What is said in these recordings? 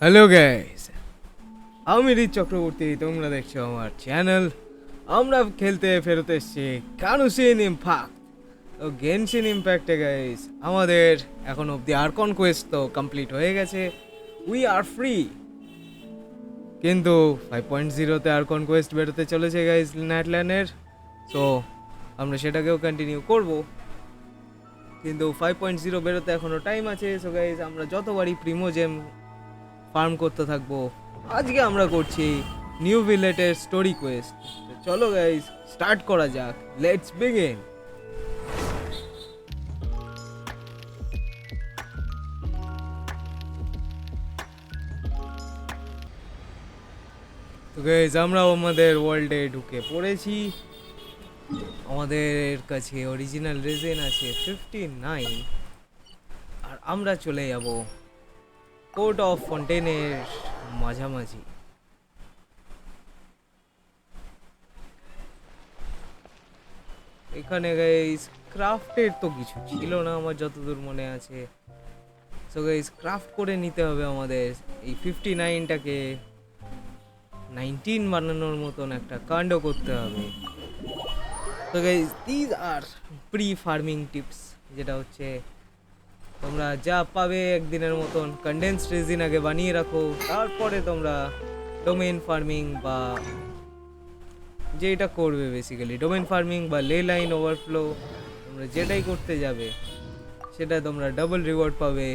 Hello guys, আমি rich Chakraborty, তোমরা দেখছো আমার চ্যানেল। আমরা খেলতে ফেরত এসেছি কানুশিন ইম্প্যাক্ট। তো গেনশিন ইম্প্যাক্টে গাইস আমাদের এখন অবধি আর্কন কোয়েস্ট তো কমপ্লিট হয়ে গেছে, উই আর ফ্রি। কিন্তু 5.0তে আর্কন কোয়েস্ট বেরোতে চলেছে গাইস ন্যাটল্যান্ডের, সো আমরা সেটাকেও কন্টিনিউ করব। কিন্তু 5.0 বেরোতে এখনও টাইম আছে। সো গাইস আমরা যতবারই প্রিমোজেম ফার্ম করতে থাকবো। আজকে আমরা করছি নিউভিলেটের স্টোরি কোয়েস্ট। চলো গাইস স্টার্ট করা যাক, লেটস বিগিন। তো গাইস আমরা আমাদের ওয়ার্ল্ডে ঢুকে পড়েছি। আমাদের কাছে অরিজিনাল রেজেন আছে 59, আর আমরা চলে যাব কোর্ট অফ ফন্টেনের মাঝামাঝি। এখানে গাইস ক্রাফটের তো কিছু ছিল না আমার যতদূর মনে আছে। সো গাইস ক্রাফট করে নিতে হবে আমাদের এই 59টাকে 19 বানানোর মতন একটা কাণ্ড করতে হবে। তো guys this are pre farming tips, যেটা হচ্ছে তোমরা যা পাবে একদিনের মতন কনডেন্সড রেজিন আগে বানিয়ে রাখো, তারপরে তোমরা ডোমেইন ফার্মিং বা যেটা করবে বেসিক্যালি ডোমেইন ফার্মিং বা লে লাইন ওভারফ্লো, তোমরা যেটাই করতে যাবে সেটা তোমরা ডাবল রিওয়ার্ড পাবে।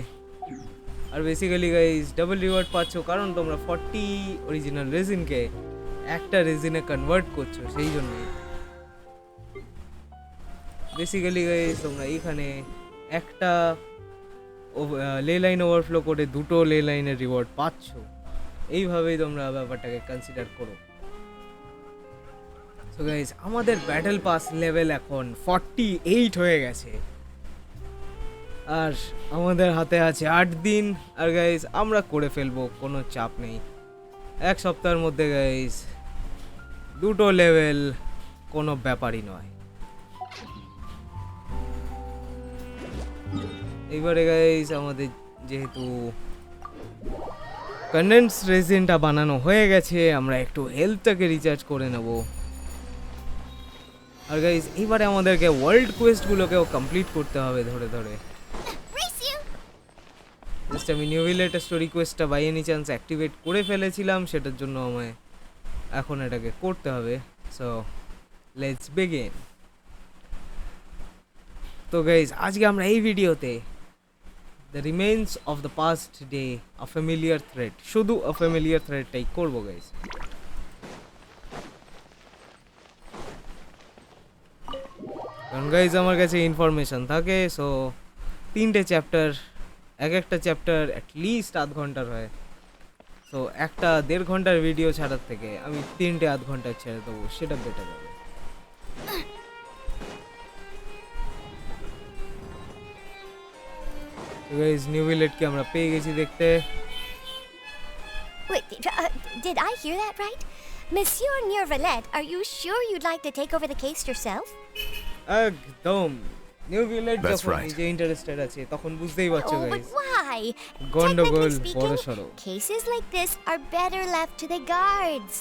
আর বেসিক্যালি গাইস ডাবল রিওয়ার্ড পাচ্ছ কারণ তোমরা 40 অরিজিনাল রেজিনকে একটা রেজিনে কনভার্ট করছো, সেই জন্য বেসিক্যালি গাইস তোমরা এখানে একটা লে লাইন ওভারফ্লো করে দুটো লে লাইনের রিওয়ার্ড পাচ্ছ। এইভাবেই তোমরা ব্যাপারটাকে কনসিডার করো। সো গাইস আমাদের ব্যাটল পাস লেভেল এখন 48 হয়ে গেছে, আর আমাদের হাতে আছে 8 দিন। আর গাইস আমরা করে ফেলবো, কোনো চাপ নেই। এক সপ্তাহের মধ্যে গাইস দুটো লেভেল কোনো ব্যাপারই নয়। এইবারে গাইস আমাদের যেহেতু কনডেন্স রেজিনটা বানানো হয়ে গেছে, আমরা একটু হেলথটাকে রিচার্জ করে নেব। আর গাইস এবারে আমাদেরকে ওয়ার্ল্ড কোয়েস্টগুলোকেও কমপ্লিট করতে হবে ধরে ধরে। জাস্ট আমি নিউভিলেট স্টোরি কোয়েস্টটা বাই এনি চান্স অ্যাক্টিভেট করে ফেলেছিলাম, সেটার জন্য আমায় এখন এটাকে করতে হবে। So let's begin. তো গাইস আজকে আমরা এই ভিডিওতে the remains of the past day a familiar thread, শুধু আ ফ্যামিলিয়ার থ্রেডটাই করবো গাইস। কারণ গাইজ আমার কাছে ইনফরমেশন থাকে। সো 3টে চ্যাপ্টার, একটা চ্যাপ্টার অ্যাটলিস্ট আধ ঘন্টার হয়। সো একটা 1.5 ঘন্টার ভিডিও ছাড়ার থেকে আমি 3টে আধ ঘন্টার ছেড়ে দেবো, সেটা বেটার হবে। তো গাইজ নিউভিলেটকে আমরা পেয়ে গেছি দেখতে। Wait, did I hear that right? Monsieur Neuvillette, are you sure you'd like to take over the case yourself? একদম, নিউভিলেট That's যখন right. নিজে ইন্টারেস্টেড আছে তখন বুঝতেই পারছো Oh, but গাইজ why? গন্ডগোল Technically বড় speaking, সড়ো। cases like this are better left to the guards.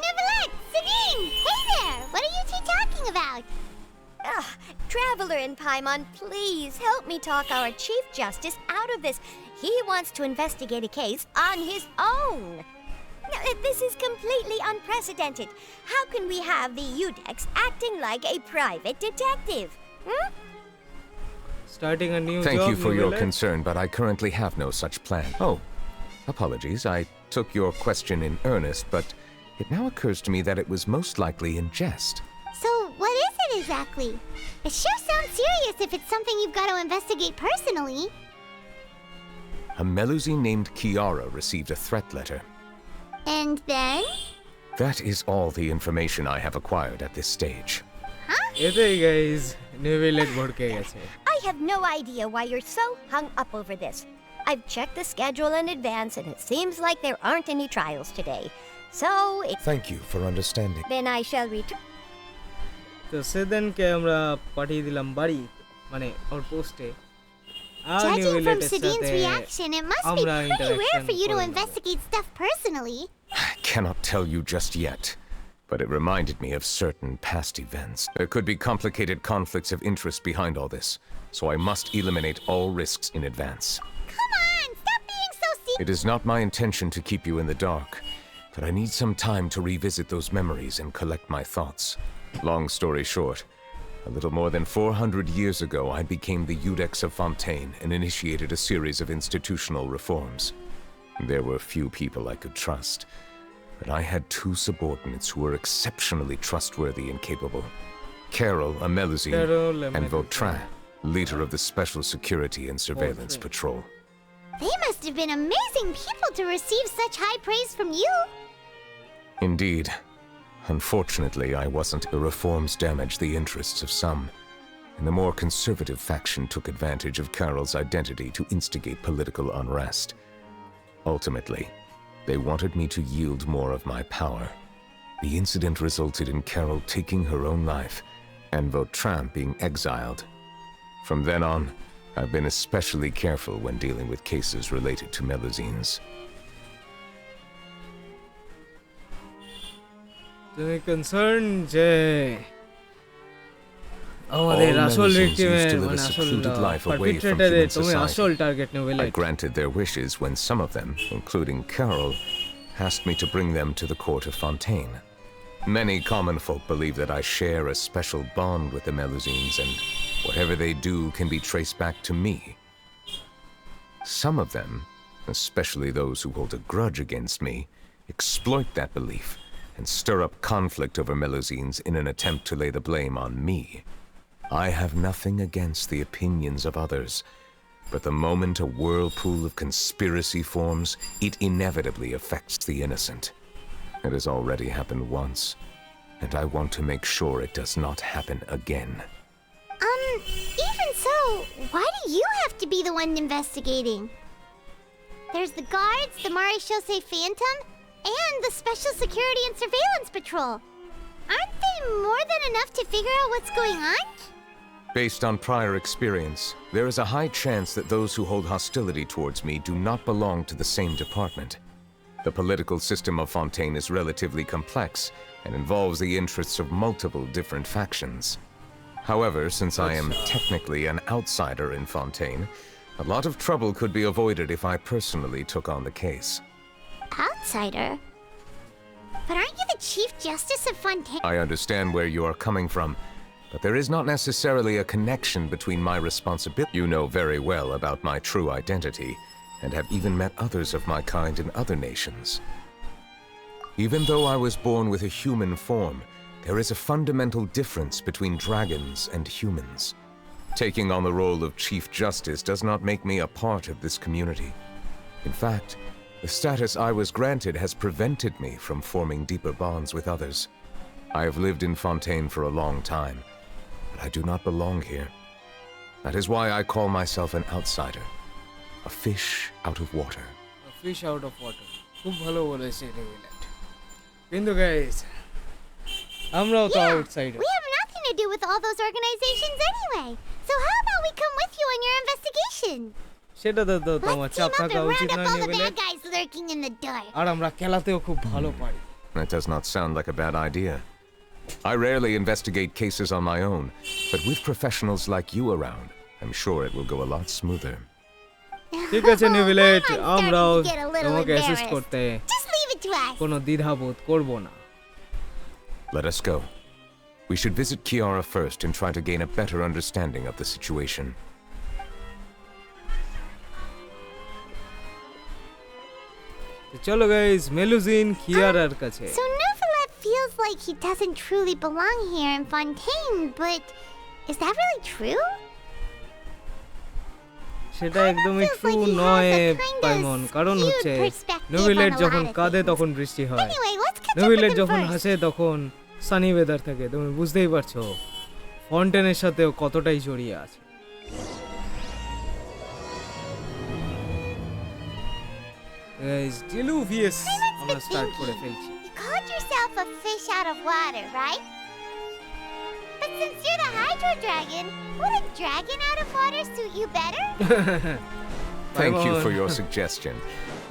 Neuvillette, Sabine! Hey there! What are you two talking about? Traveler in Paimon, please help me talk our Chief Justice out of this. He wants to investigate a case on his own. Now, this is completely unprecedented. How can we have the Udex acting like a private detective? Starting a new Thank job, you for your Neuvillette? concern, but I currently have no such plan. Oh, apologies. I took your question in earnest, but it now occurs to me that it was most likely in jest. So, what is it exactly? It sure sounds serious if it's something you've got to investigate personally. A Melusine named Kiara received a threat letter. And then? That is all the information I have acquired at this stage. এতেই guys নিউভিলেট ভড়কে গেছে। I have no idea why you're so hung up over this. I've checked the schedule in advance and it seems like there aren't any trials today. So, Thank you for understanding. then I shall return. তো সেদিনকে আমরা পাঠিয়ে দিলাম বাড়ি, মানে ওর পোস্টে। আর Judging from নিউভিলেটের Sadine's সাথে reaction, it must be আমরা pretty rare interaction for you to করে নেব। investigate stuff personally. I cannot tell you just yet, but it reminded me of certain past events. There could be complicated conflicts of interest behind all this, so I must eliminate all risks in advance. Come on, stop being so secretive. It is not my intention to keep you in the dark, but I need some time to revisit those memories and collect my thoughts. Long story short, a little more than 400 years ago, I became the Iudex of Fontaine and initiated a series of institutional reforms. There were few people I could trust, but I had two subordinates who were exceptionally trustworthy and capable. Carole, a Melusine, Carole, a and Melusine. Vautrin, leader of the Special Security and Surveillance Vautrin. Patrol. They must have been amazing people to receive such high praise from you. Indeed. Unfortunately, I wasn't. The reforms damaged the interests of some, and the more conservative faction took advantage of Carole's identity to instigate political unrest. Ultimately, they wanted me to yield more of my power. The incident resulted in Carole taking her own life, and Vautrin being exiled. From then on, I've been especially careful when dealing with cases related to Melusines. তুমি concern যে আমাদের All আসল Melusines ভিকটিমের used to live a মানে আসল secluded life away from পারপিট্রেটরের human তুমি আসল society. Target I নিউভিলেট granted their wishes when some of them, including Carole, asked me to bring them to the court of Fontaine. Many common folk believe that I share a special bond with the Melusines, and whatever they do can be traced back to me. Some of them, especially those who hold a grudge against me, exploit that belief and stir up conflict over Melusines in an attempt to lay the blame on me. I have nothing against the opinions of others, but the moment a whirlpool of conspiracy forms, it inevitably affects the innocent. It has already happened once, and I want to make sure it does not happen again. Even so, why do you have to be the one investigating? There's the guards, the Maréchaussée Phantom, and the Special Security and Surveillance Patrol. Aren't they more than enough to figure out what's going on? Based on prior experience, there is a high chance that those who hold hostility towards me do not belong to the same department. The political system of Fontaine is relatively complex and involves the interests of multiple different factions. However, since I am technically an outsider in Fontaine, a lot of trouble could be avoided if I personally took on the case. Outsider? But aren't you the Chief Justice of Fontaine? I understand where you are coming from, but there is not necessarily a connection between my responsibility. You know very well about my true identity, and have even met others of my kind in other nations. Even though I was born with a human form, there is a fundamental difference between dragons and humans. Taking on the role of Chief Justice does not make me a part of this community. In fact, the status I was granted has prevented me from forming deeper bonds with others. I have lived in Fontaine for a long time, but I do not belong here. That is why I call myself an outsider, a fish out of water. Fish out of water খুব ভালো বলেছে নিউভিলেট কিন্তু guys আমরাও তো Yeah, outsider we have nothing to do with all those organizations anyway. So how about we come with you on your investigation? সেটা তো তোমার Let's চাপ team up থাকা and উচিত round up নয় all the নিউভিলেট bad guys lurking in the dark. আর আমরা খেলাতেও খুব ভালো পারি That does not sound like a bad idea. I rarely investigate cases on my own, but with professionals like you around, I'm sure it will go a lot smoother. ঠিক আছে নিউভিলেট I'm starting আমরাও to get a little তোমাকে assist embarrassed. করতে Just leave it to us. কোনো দ্বিধাবোধ করব না Let us go. We should visit Kiara first and try to gain a better understanding of the situation. তো চলো guys মেলুজিন কিয়ারার কাছে So Neuvillette feels like he doesn't truly belong here in Fontaine, but is that really true? সেটা Paimon একদমই feels true like he has নয় a kinda পাইমন কারণ skewed হচ্ছে perspective নেভিলেট on a যখন lot of কাঁদে things. তখন বৃষ্টি হয় Anyway, let's catch up নেভিলেট with him যখন first. হাসে তখন সানি ওয়েদার থাকে তুমি বুঝতেই পারছো ফন্টেনের সাথেও কতটাই জড়িয়ে আছে গাইস ডিলুভিয়াস আমরা Paimon's স্টার্ট been করে thinking. ফেলছি You called yourself a fish out of water, right? But Since you're the Hydro Dragon, would a dragon out of water suit you better? Thank you Paimon. for your suggestion.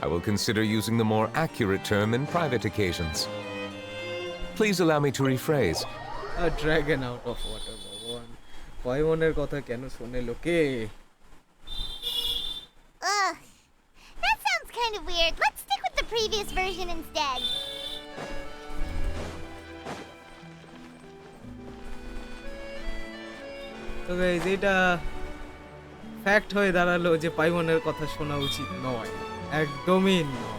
I will consider using the more accurate term in private occasions. Please allow me to rephrase. A dragon out of water, ভগবান পাইমনের কথা কেন শোনে লোকে? Ugh. That sounds kind of weird. Let's stick with the previous version instead. তো guys এটা fact হয়ে দাঁড়ালো যে পাইমনের কথা শোনা উচিত নয়, একদমই নয়।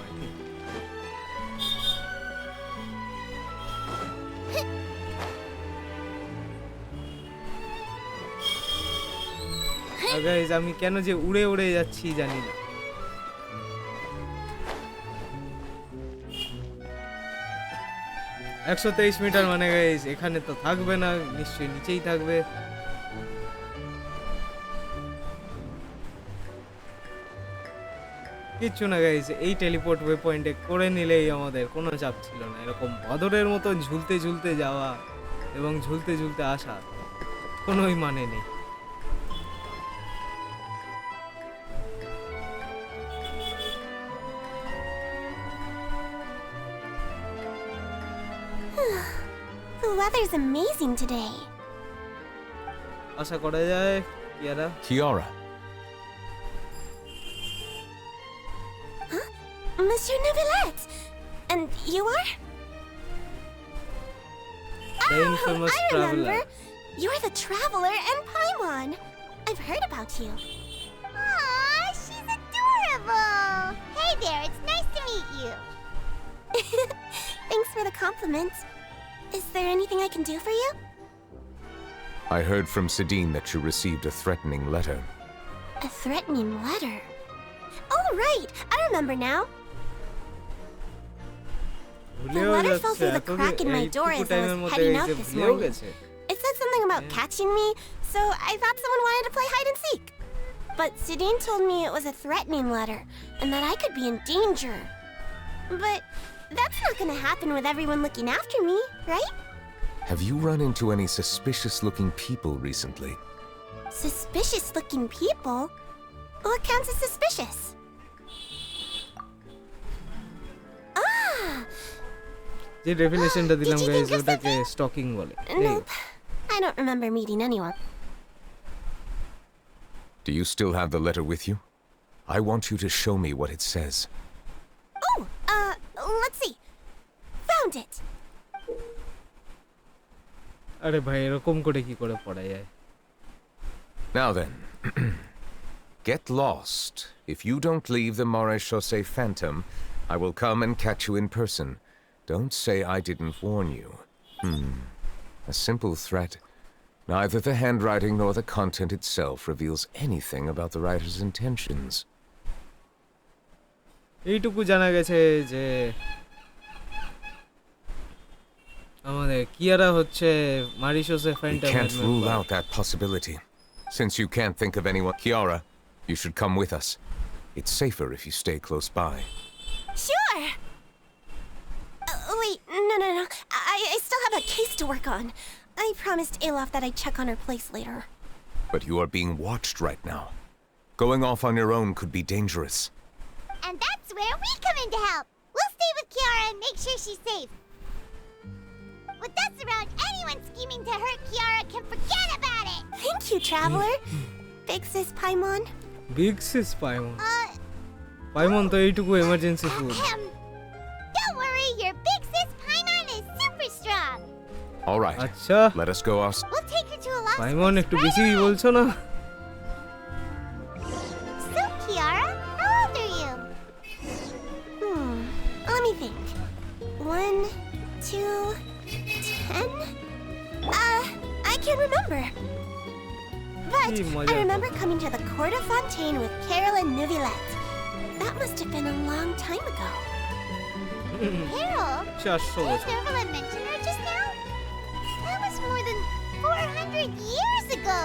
গাইস আমি কেন যে উড়ে উড়ে যাচ্ছি জানি না। $123 মানে গাইস এখানে তো থাকবে না, নিশ্চয়ই নিচেই থাকবে। কিচ্ছু না গাইস, এই টেলিপোর্ট ওয়ে পয়েন্টে করে নিলেই আমাদের কোনো চাপ ছিল না। এরকম বাদরের মতো ঝুলতে ঝুলতে যাওয়া এবং ঝুলতে ঝুলতে আসা কোনোই মানে নেই। The weather's amazing today. আশা করা যায় Kiara. Kiara, Monsieur Neuvillette! And you are? The infamous I remember. traveler. You're the traveler and Paimon. I've heard about you. Aw, she's adorable. Hey there, it's nice to meet you. Thanks for the compliment. Is there anything I can do for you? I heard from Sidine that you received a threatening letter. A threatening letter? Oh, right. I remember now. The letter fell through the crack in my door as I was heading out this morning. It said something about catching me, so I thought someone wanted to play hide and seek. But Sidine told me it was a threatening letter, and that I could be in danger. But that's not gonna happen with everyone looking after me, right? Have you run into any suspicious-looking people recently? Suspicious-looking people? What counts as suspicious? Ah! যে ডেফিনেশনটা দিলাম Did you guys think of ওটাকে something? Stocking বলে। Nope. I don't remember meeting anyone. Do you still have the letter with you? I want you to show me what it says. Oh, let's see. Found it. আরে ভাই এরকম করে কি করে পড়া যায়? Now then, get lost. If you don't leave the Maréchaussée Phantom, I will come and catch you in person. Don't say I didn't warn you. A simple threat. Neither the handwriting nor the content itself reveals anything about the writer's intentions. এইটুকু জানা গেছে যে আমাদের কিয়ারা হচ্ছে মারিশোসে We Phantom. can't rule out that possibility. Since you can't think of anyone, Kiara, you should come with us. It's safer if you stay close by. Sure. Wait, no. I still have a case to work on. I promised Alof that I'd check on her place later. But you are being watched right now. Going off on your own could be dangerous. And that's where we come in to help. We'll stay with Kiara and make sure she's safe. With us around, anyone scheming to hurt Kiara can forget about it. Thank you, Traveler. Big Sis Paimon. Big sis Paimon. Paimon তো এইটুকু emergency food. Don't worry, your Big Sis Paimon is super strong. All right. আচ্ছা Let us go our... We'll take her to a lost পাইমন place একটু right বেশি away. বলছো না? So, Kiara, how old are you? Let me think. 1, 2, 10? I can't remember. But কি I মজা। remember coming to the court of Fontaine with Carole and Neuvillette. That must have been a long time ago. Carole? 400 Did বছর। Neuvillette mention her just now? That was more than 400 years ago.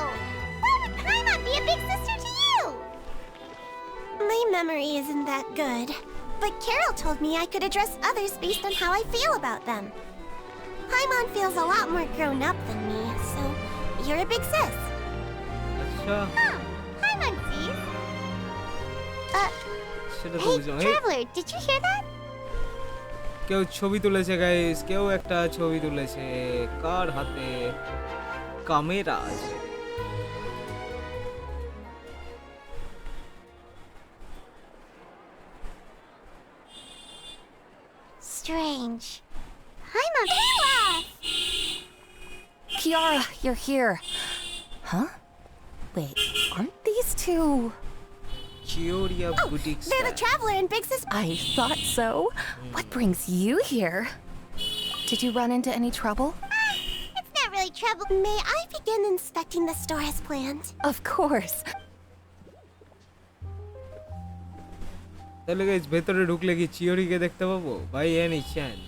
Why would Paimon be a big sister to you? My memory isn't that good. But Carole told me I could address others based on how I feel about them. Paimon feels a lot more grown up than me, so you're a big sis. আচ্ছা Oh, hi, monkeys. সেটা তো Hey, বুঝলাম traveler, did you hear that? কেউ ছবি তুলেছে guys, কেউ একটা ছবি তুলেছে, কার হাতে ক্যামেরা আছে? Strange. Hi, Mila. Kiara, you're here. Huh? Wait, aren't these two? Chioriya boutique They're the traveler and big sis. I thought so. What brings you here? Did you run into any trouble? It's not really trouble. May I begin inspecting the store as planned? Of course. তাহলে guys ভেতরে ঢুকলে কি চিওরিকে দেখতে পাবো by any chance?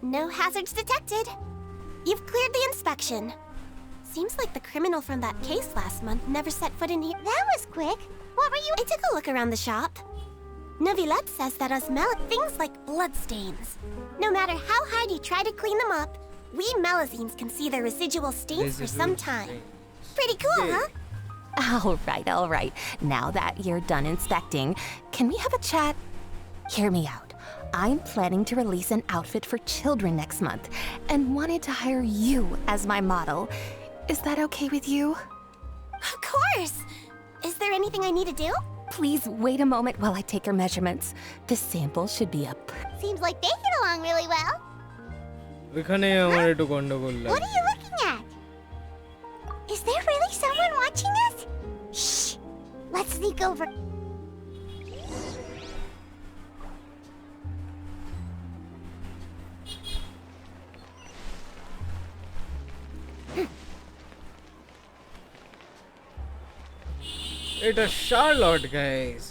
No hazards detected. You've cleared the inspection. Seems like the criminal from that case last month never set foot in here. That was quick. What were you? I took a look around the shop. Neuvillette says that things like bloodstains. No matter how hard you try to clean them up, we Melusines can see their residual stains for some time. Pretty cool, huh? All right. Now that you're done inspecting, can we have a chat? Hear me out. I'm planning to release an outfit for children next month and wanted to hire you as my model. Is that okay with you? Of course. Is there anything I need to do? Please wait a moment while I take your measurements. The sample should be up. Seems like they get along really well. ওখানে আমার একটু গন্ডগোল What লাগে। are you looking at? Is there really someone watching us? Shh. Let's sneak over. এটা Charlotte guys.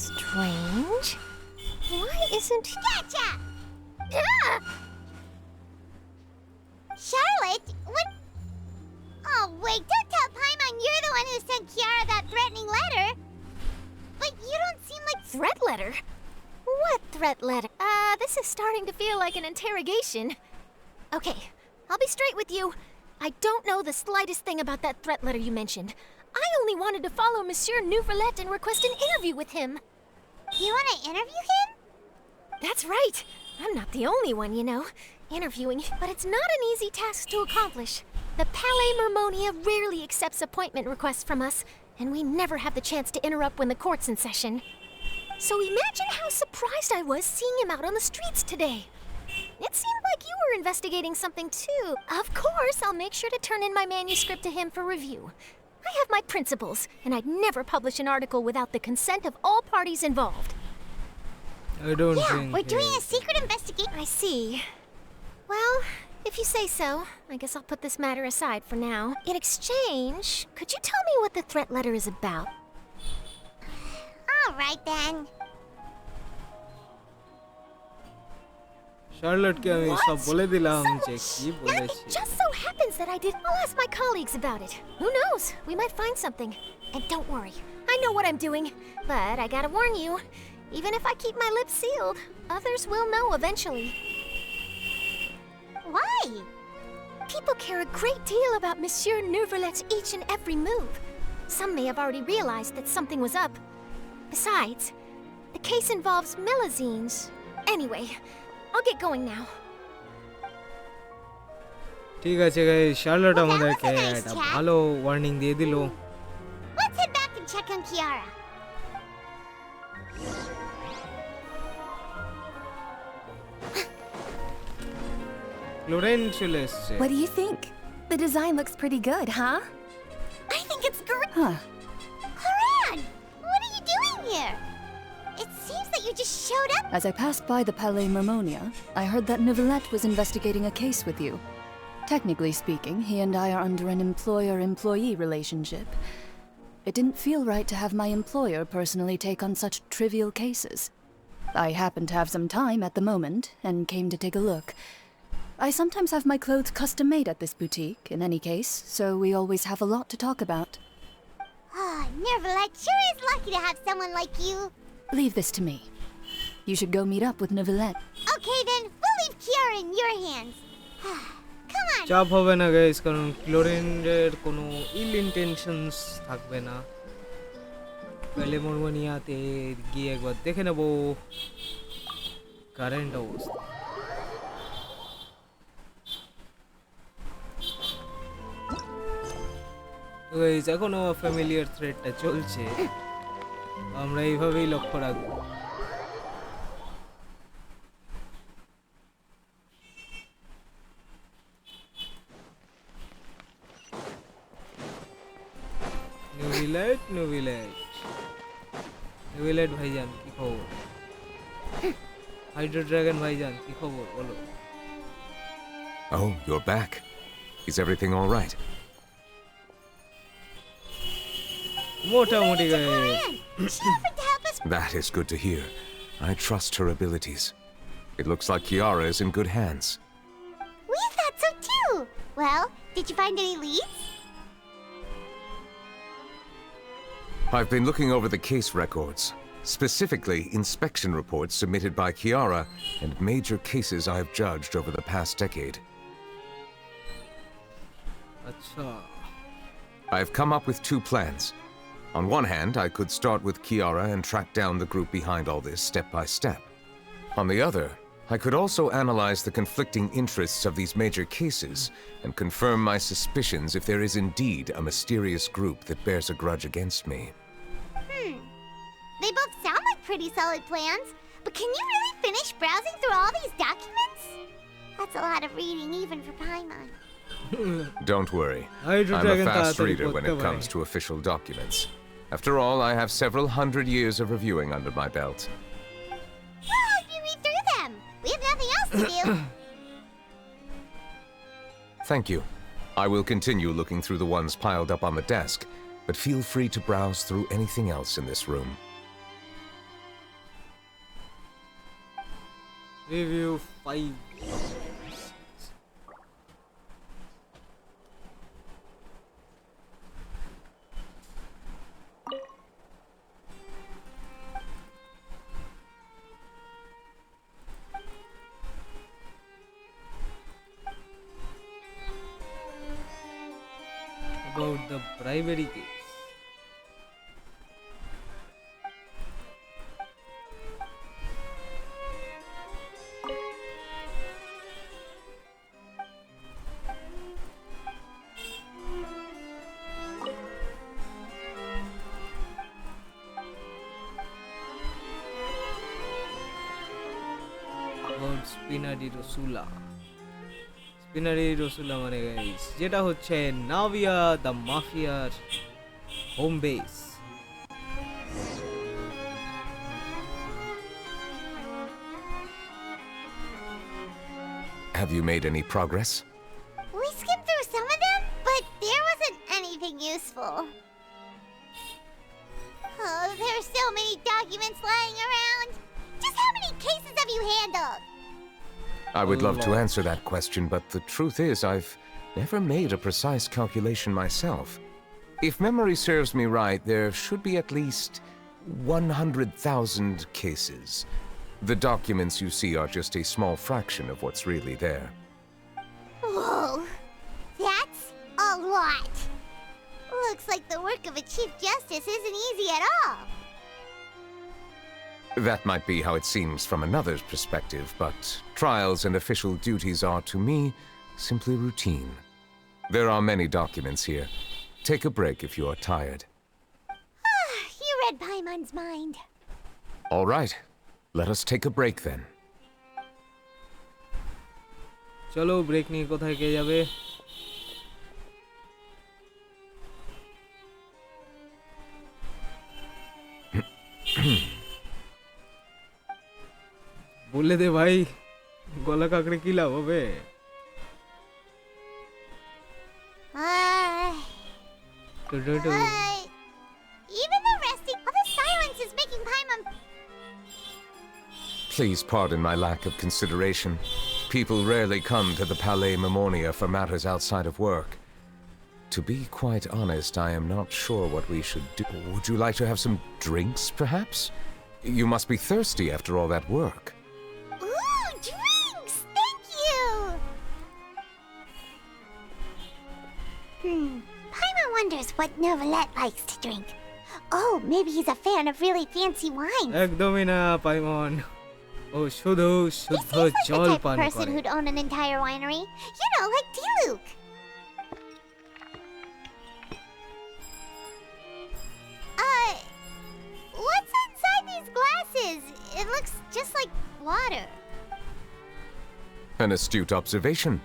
Strange. Why isn't he? Gotcha! Ah! Charlotte, what? Oh, wait, don't tell Paimon you're the one who sent Kiara that threatening letter. But you don't seem like... Threat letter? What threat letter? This is starting to feel like an interrogation. Okay, I'll be straight with you. I don't know the slightest thing about that threat letter you mentioned. I only wanted to follow Monsieur Neuvillette and request an interview with him. You want to interview him? That's right. I'm not the only one, you know, interviewing, but it's not an easy task to accomplish. The Palais Mermonia rarely accepts appointment requests from us, and we never have the chance to interrupt when the court's in session. So imagine how surprised I was seeing him out on the streets today. It seemed like you were investigating something too. Of course, I'll make sure to turn in my manuscript to him for review. I have my principles, and I'd never publish an article without the consent of all parties involved. I don't Yeah, think we're doing a secret investigation. I see. Well, if you say so, I guess I'll put this matter aside for now. In exchange, could you tell me what the threat letter is about? All right, then. শার্লটকে আমি What? সব বলে দিলাম যে So- কি Now, বলেছি। it just so happens that I did. I'll ask my colleagues about it. Who knows? We might find something. And don't worry, I know what I'm doing. But I gotta warn you, even if I keep my lips sealed, others will know eventually. Why? People care a great deal about Monsieur Neuvillette's each and every move. Some may have already realized that something was up. Besides, the case involves Melusines. Anyway, I'll get going now. ঠিক আছে guys, Charlotte Well, that আমাদেরকে was a nice একটা chat. ভালো warning দিয়ে দিল। Let's head back and check on Kiara. Loren চলে এসছে। What do you think? The design looks pretty good, huh? I think it's great. Huh. Haran, what are you doing here? It seems that you just showed up. As I passed by the Palais Mermonia, I heard that Neuvillette was investigating a case with you. Technically speaking, he and I are under an employer-employee relationship. It didn't feel right to have my employer personally take on such trivial cases. I happened to have some time at the moment and came to take a look. I sometimes have my clothes custom-made at this boutique, in any case, so we always have a lot to talk about. Ah, Neuvillette sure is lucky to have someone like you. Leave this to me. You should go meet up with Neuvillette. Okay then, we'll leave Kiara in your hands. Come on. চাপ হবে না guys, কারণ ক্লোরেনের কোনো ইল intentions থাকবে না। পেলে মরমনিয়াতে গিয়ে একবার দেখে নেব কারেন্ট অবস্থা। গাইস এখনো ফ্যামিলিয়ার থ্রেডটা চলছে, আমরা এইভাবেই লক্ষ্য রাখবো। নেভিলেট ভাইজান কি খবর? হাইড্রো ড্রাগন ভাইজান কি খবর বলো? Oh, you're back. Is everything all right? মোটামুটি guys. She offered to help us. That is good to hear. I trust her abilities. It looks like Kiara is in good hands. We thought so too. Well, did you find any leads? I've been looking over the case records, specifically inspection reports submitted by Kiara and major cases I've judged over the past decade. আচ্ছা, I've come up with two plans. On one hand, I could start with Kiara and track down the group behind all this step by step. On the other, I could also analyze the conflicting interests of these major cases and confirm my suspicions if there is indeed a mysterious group that bears a grudge against me. They both sound like pretty solid plans, but can you really finish browsing through all these documents? That's a lot of reading even for Paimon. Don't worry. Hydro I'm a Dragon fast তাড়াতাড়ি reader when it পড়তে comes পারে। to official documents. After all, I have several hundred years of reviewing under my belt. We'll help you read through them. We have nothing else to do. Thank you. I will continue looking through the ones piled up on the desk, but feel free to browse through anything else in this room. Review 5. About the bribery case. About Spinadi Rosula. স্পিনারি রসুলা মানে guys যেটা হচ্ছে Navia the মাফিয়ার home base. Have you made any progress? We skimmed through some of them, but there wasn't anything useful. Oh, there are so many documents lying around. Just how many cases have you handled? I would love to answer that question, but the truth is I've never made a precise calculation myself. If memory serves me right, there should be at least 100,000 cases. The documents you see are just a small fraction of what's really there. Whoa, that's a lot. Looks like the work of a Chief Justice isn't easy at all. That might be how it seems from another's perspective, but trials and official duties are, to me, simply routine. There are many documents here. Take a break if you are tired. You read Paimon's mind. All right, let us take a break then. চলো break নিয়ে কোথায় কে যাবে? বলে দে ভাই, গলা কাকড়ে কি লাভ হবে? Even the resting of the silence is making Paimon. Please pardon my lack of consideration. People rarely come to the Palais Mermonia for matters outside of work. To be quite honest, I am not sure what we should do. Would you like to have some drinks, perhaps? You must be thirsty after all that work. Ooh, drinks! Thank you! Paimon wonders what Neuvillette likes to drink. Oh, maybe he's a fan of really fancy wines. একদমই না পাইমন, ও শুধু He শুদ্ধ seems like the জল type of পান person করে। who'd own an entire winery. You know, like Diluc. What's inside these glasses? It looks just like water. An astute observation.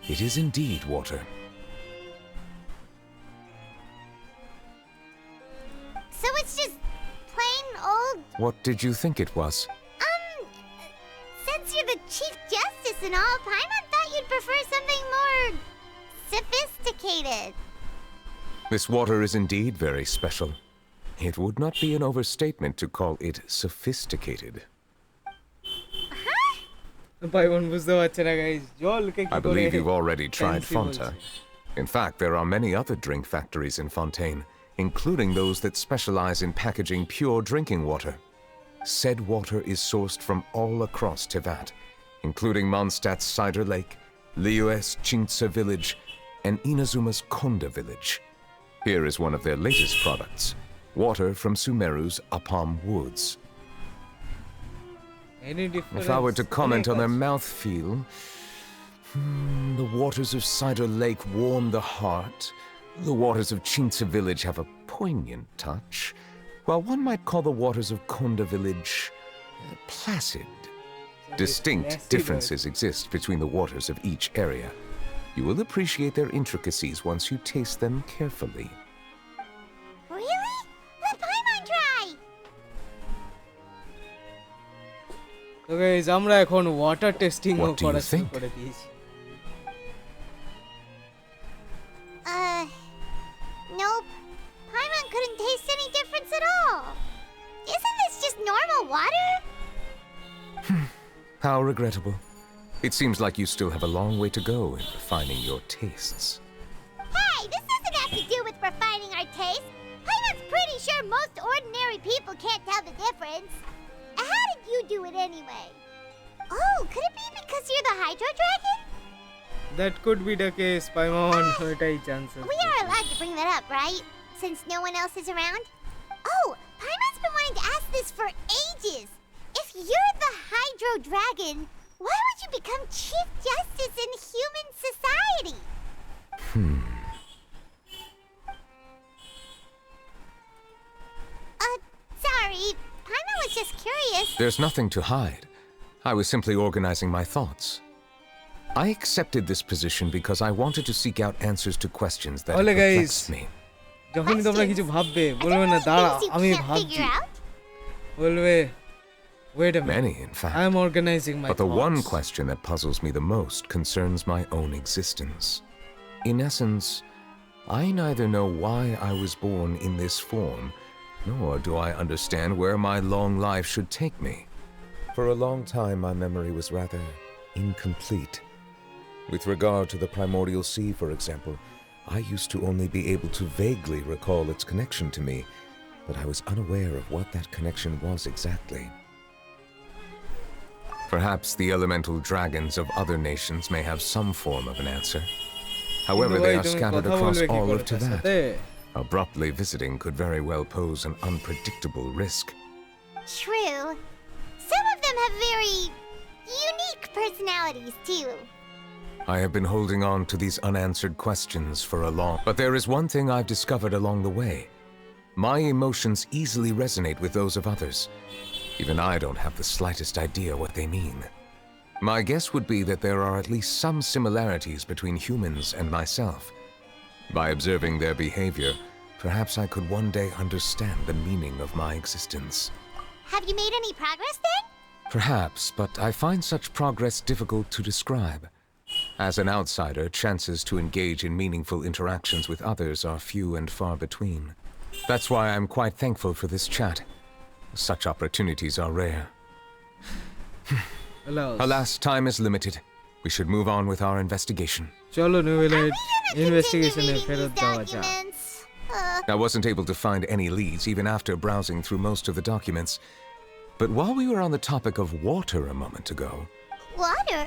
It is indeed water. So it's just plain old. What did you think it was? Since you're the Chief Justice and all, Paimon thought you'd prefer something more sophisticated. This water is indeed very special. It would not be an overstatement to call it sophisticated. পাইমন বুঝতে পারছে না guys, জলকে কি I করে believe you've already tried fancy Fonta. বলছে। In fact, there are many other drink factories in Fontaine, including those that specialize in packaging pure drinking water. Said water is sourced from all across Tevat, including Mondstadt's Cider Lake, Liyue's Chintsa village, and Inazuma's Konda village. Here is one of their latest products, water from Sumeru's Apam woods. Any If I were to difference? comment on their অনেক আছে। mouthfeel, the waters of Cider Lake warm the heart. The waters of Chintsa village have a poignant touch, while one might call the waters of Konda village placid. Distinct Placid, differences exist between the waters of each area. You will appreciate their intricacies once you taste them carefully. Really? Let Paimon try. তো guys আমরা এখন water testing What do you করা শুরু think? করে দিয়েছি। Nope. Paimon couldn't taste any difference at all. Isn't this just normal water? How regrettable. It seems like you still have a long way to go in refining your tastes. Hey, this doesn't have to do with refining our taste. Paimon's pretty sure most ordinary people can't tell the difference. How did you do it anyway? Oh, could it be because you're the Hydro Dragon? That could be the case, পাইমন, ওইটাই chances. We are allowed to bring that up, right? Since no one else is around? Oh, Paimon's been wanting to ask this for ages. If you're the Hydro Dragon, why would you become Chief Justice in human society? Sorry. Paimon was just curious. There's nothing to hide. I was simply organizing my thoughts. I accepted this position because I wanted to seek out answers to questions that Hola, perplexed guys. me. যখনই তোমরা কিছু ভাববে Are বলবে there না really দাঁড়া things you আমি can't ভাবছি, figure out? বলবে wait a minute, Many, in fact. I am organizing my But the one thoughts. question that puzzles me the most concerns my own existence. In essence, I neither know why I was born in this form, nor do I understand where my long life should take me. For a long time, my memory was rather incomplete. With regard to the primordial sea, for example, I used to only be able to vaguely recall its connection to me, but I was unaware of what that connection was exactly. Perhaps the elemental dragons of other nations may have some form of an answer. However, কিন্তু they ভাই, are তুমি scattered কথা across বলবে কি all করে of তার Tevat. সাথে? Abruptly visiting could very well pose an unpredictable risk. True. Some of them have very unique personalities, too. I have been holding on to these unanswered questions for a long... But there is one thing I've discovered along the way. My emotions easily resonate with those of others. Even I don't have the slightest idea what they mean. My guess would be that there are at least some similarities between humans and myself. By observing their behavior, perhaps I could one day understand the meaning of my existence. Have you made any progress then? Perhaps, but I find such progress difficult to describe. As an outsider, chances to engage in meaningful interactions with others are few and far between. That's why I'm quite thankful for this chat. Such opportunities are rare. Alas, time is limited. We should move on with our investigation. চলো Neuvillette, Are we gonna ইনভেস্টিগেশনে continue reading ফেরত these যাওয়া যাক। documents? I wasn't able to find any leads even after browsing through most of the documents. But while we were on the topic of water a moment ago... Water?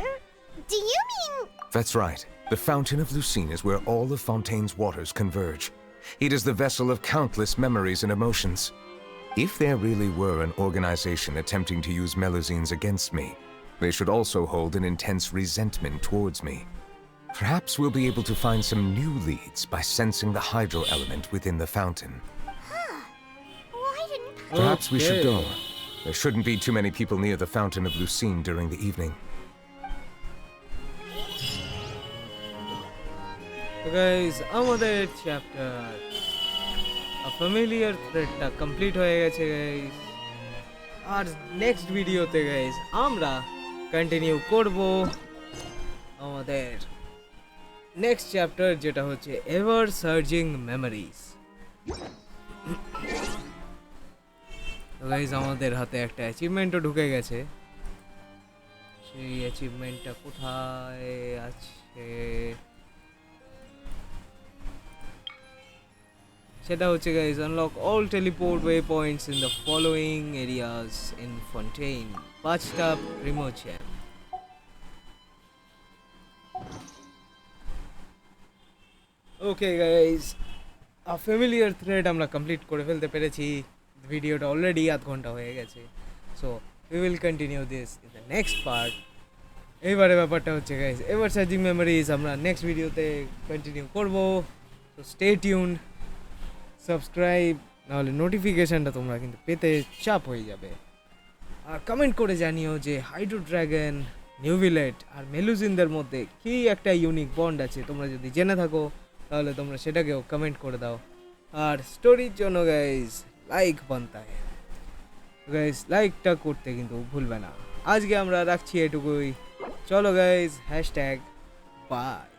Do you mean... That's right. The Fountain of Lucine is where all of Fontaine's waters converge. It is the vessel of countless memories and emotions. If there really were an organization attempting to use Melusines against me, they should also hold an intense resentment towards me. Perhaps we'll be able to find some new leads by sensing the hydro element within the fountain. Why didn't... Perhaps we should Okay. go. There shouldn't be too many people near the Fountain of Lucine during the evening. So guys, আমাদের chapter A Familiar Threadটা complete হয়ে গেছে guys. আর next ভিডিওতে guys আমরা continue করব আমাদের next chapter, যেটা হচ্ছে ever surging memories. তো গাইস আমাদের হাতে একটা অ্যাচিভমেন্টও ঢুকে গেছে। সেই অ্যাচিভমেন্টটা কোথায় আছে? সেটা হচ্ছে guys, unlock all teleport waypoints in the following areas in Fontaine, 5টা প্রিমোশন। Okay guys, a familiar thread আমরা কমপ্লিট করে ফেলতে পেরেছি। ভিডিওটা অলরেডি আধ ঘন্টা হয়ে গেছে। So we will continue this in the next part. এইবারে ব্যাপারটা হচ্ছে গাইস, এভার সার্জিং মেমোরিজ আমরা নেক্সট ভিডিওতে কন্টিনিউ করব। সো স্টে টিউনড, সাবস্ক্রাইব, নাহলে নোটিফিকেশানটা তোমরা কিন্তু পেতে চাপ হয়ে যাবে। আর কমেন্ট করে জানিও যে হাইড্রো ড্র্যাগন, নিউভিলেট আর মেলুজিনদের মধ্যে কী একটা ইউনিক বন্ড আছে। তোমরা যদি জেনে থাকো তাহলে তোমরা সেটাকেও কমেন্ট করে দাও। আর স্টোরির জন্য গাইজ লাইক বানতা হ্যায়, গাইজ লাইকটা করতে কিন্তু ভুলবে না। আজকে আমরা রাখছি এটুকুই। চলো গাইজ, হ্যাশট্যাগ বাই।